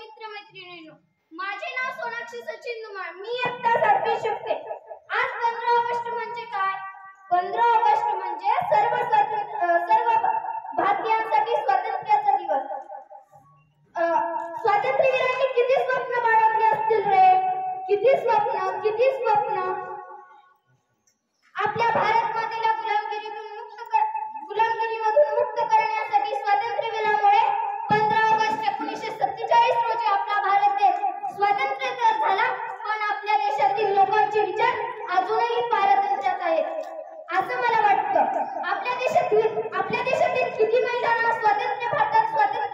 मित्रमैत्रिणींनो, माझे नाव सोनाक्षी सचिन धुमाळ. मी इयत्ता 7वी शिकते. आज 15 ऑगस्ट म्हणजे काय? 15 ऑगस्ट म्हणजे सर्व भारतीयांसाठी स्वातंत्र्याचा दिवस. स्वातंत्र्यवीरांनी किती स्वप्न बाळगली असतील रे? किती स्वप्न आपल्या भारत मातेला गुलामगिरीमधून मुक्त करण्यासाठी स्वातंत्र्यवीरांमुळे 15 ऑगस्ट 1947 रोजी आपला भारत देश स्वतंत्र तर झाला, पण आपल्या देशातील लोकांचे विचार अजूनही पारतंत्र्यात आहेत असं मला वाटतं. आपल्या देशातील किती महिलांना भारतात स्वतंत्र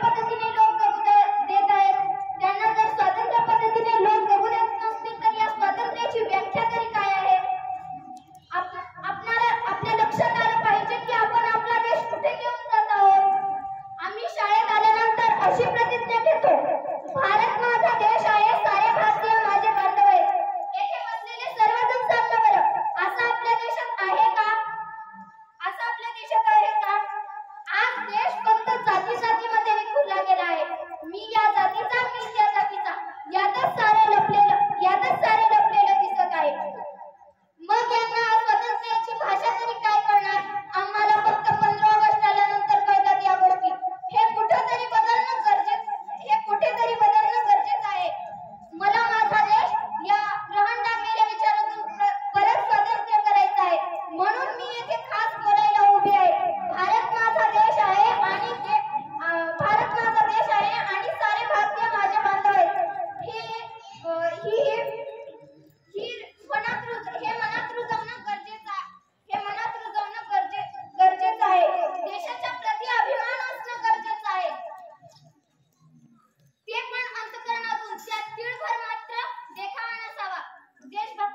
पद्धतीने लोक जगू देत आहेत. त्यांना जर स्वतंत्र पद्धतीने लोक जगू देत नसतील तर या स्वातंत्र्याची व्याख्या तरी काय आहे? आपल्या लक्षात आलं पाहिजे की आपण आपला देश कुठे घेऊन जात आहोत. आम्ही शाळेत आल्यानंतर अशी प्रतिज्ञा घेतो, भारत माझा देश आहे, सारे भारतीय माझे बांधव आहेत. येथे बसलेले सर्वजण सांगा बरं, असं आपल्या देशात आहे का? आज देश फक्त जातीमध्ये विखुरला गेला आहे. मी या जातीचा, मी त्या जातीचा, यातच सारे लपलेलं दिसत आहे. मग यांना स्वातंत्र्याची भाषा तरी काय करणार? आम्हाला फक्त 15 ऑगस्ट आल्यानंतर कळतात या गोष्टी. हे कुठेतरी बदलणं गरजेचं आहे. मला माझा देश या ग्रहण लागलेल्या विचारातून परत स्वातंत्र्य करायचं आहे. म्हणून मी येथे खास बोलायला उभी आहे. भारत माझा देश आहे आणि सारे भारतीय माझे बांधव आहेत. हे मनात रुजवणं गरजेचं आहे. देशाच्या प्रति अभिमान असणं गरजेचं आहे. ते पण अंतःकरणातून, त्यात तीळभर मात्र देखावा नसावा. देशभक्ती